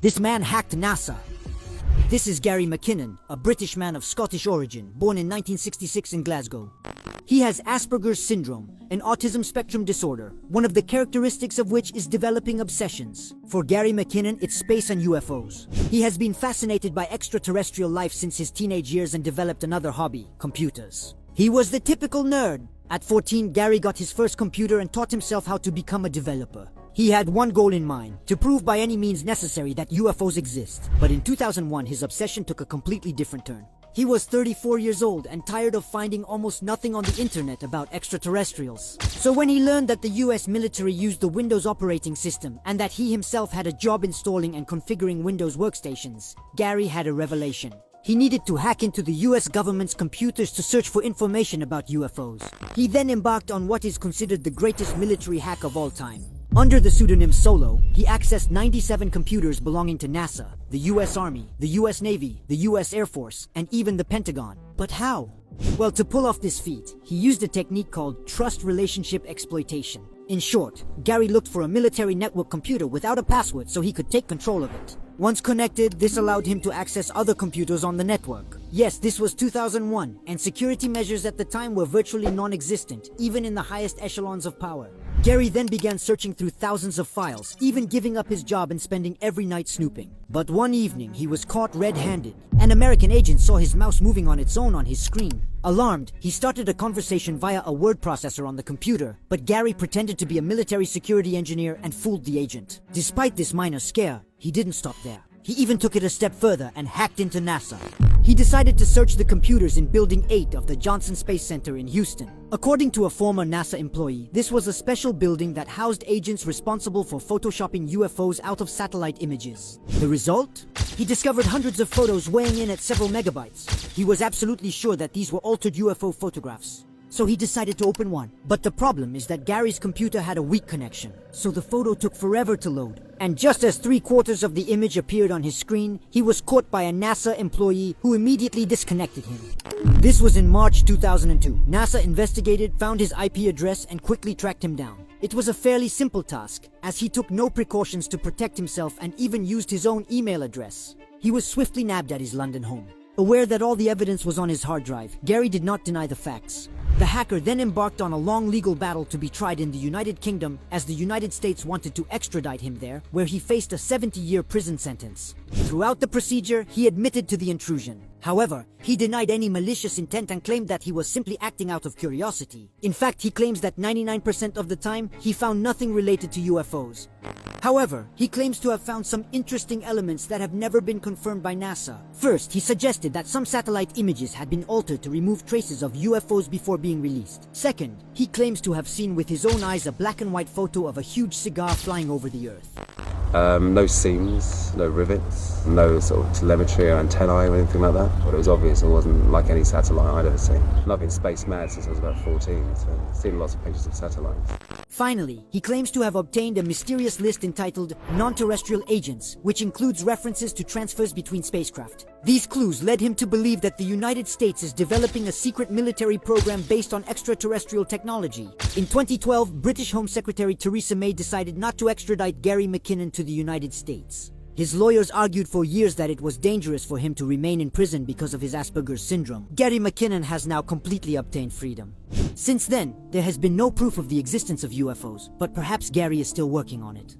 This man hacked NASA. This is Gary McKinnon, a British man of Scottish origin, born in 1966 in Glasgow. He has Asperger's syndrome, an autism spectrum disorder, one of the characteristics of which is developing obsessions. For Gary McKinnon, it's space and UFOs. He has been fascinated by extraterrestrial life since his teenage years and developed another hobby, computers. He was the typical nerd. At 14, Gary got his first computer and taught himself how to become a developer. He had one goal in mind, to prove by any means necessary that UFOs exist. But in 2001, his obsession took a completely different turn. He was 34 years old and tired of finding almost nothing on the internet about extraterrestrials. So when he learned that the US military used the Windows operating system and that he himself had a job installing and configuring Windows workstations, Gary had a revelation. He needed to hack into the US government's computers to search for information about UFOs. He then embarked on what is considered the greatest military hack of all time. Under the pseudonym Solo, he accessed 97 computers belonging to NASA, the US Army, the US Navy, the US Air Force, and even the Pentagon. But how? Well, to pull off this feat, he used a technique called trust relationship exploitation. In short, Gary looked for a military network computer without a password so he could take control of it. Once connected, this allowed him to access other computers on the network. Yes, this was 2001, and security measures at the time were virtually non-existent, even in the highest echelons of power. Gary then began searching through thousands of files, even giving up his job and spending every night snooping. But one evening, he was caught red-handed. An American agent saw his mouse moving on its own on his screen. Alarmed, he started a conversation via a word processor on the computer, but Gary pretended to be a military security engineer and fooled the agent. Despite this minor scare, he didn't stop there. He even took it a step further and hacked into NASA. He decided to search the computers in Building 8 of the Johnson Space Center in Houston. According to a former NASA employee, this was a special building that housed agents responsible for photoshopping UFOs out of satellite images. The result? He discovered hundreds of photos weighing in at several megabytes. He was absolutely sure that these were altered UFO photographs. So he decided to open one. But the problem is that Gary's computer had a weak connection, so the photo took forever to load. And just as 3/4 of the image appeared on his screen, he was caught by a NASA employee who immediately disconnected him. This was in March 2002. NASA investigated, found his IP address, and quickly tracked him down. It was a fairly simple task, as he took no precautions to protect himself and even used his own email address. He was swiftly nabbed at his London home. Aware that all the evidence was on his hard drive, Gary did not deny the facts. The hacker then embarked on a long legal battle to be tried in the United Kingdom, as the United States wanted to extradite him there, where he faced a 70-year prison sentence. Throughout the procedure, he admitted to the intrusion. However, he denied any malicious intent and claimed that he was simply acting out of curiosity. In fact, he claims that 99% of the time, he found nothing related to UFOs. However, he claims to have found some interesting elements that have never been confirmed by NASA. First, he suggested that some satellite images had been altered to remove traces of UFOs before being released. Second, he claims to have seen with his own eyes a black and white photo of a huge cigar flying over the Earth. No seams, no rivets, no sort of telemetry or antennae or anything like that. But it was obvious it wasn't like any satellite I'd ever seen. And I've been space mad since I was about 14, so I've seen lots of pictures of satellites. Finally, he claims to have obtained a mysterious list entitled Non-Terrestrial Agents, which includes references to transfers between spacecraft. These clues led him to believe that the United States is developing a secret military program based on extraterrestrial technology. In 2012, British Home Secretary Theresa May decided not to extradite Gary McKinnon to the United States. His lawyers argued for years that it was dangerous for him to remain in prison because of his Asperger's syndrome. Gary McKinnon has now completely obtained freedom. Since then, there has been no proof of the existence of UFOs, but perhaps Gary is still working on it.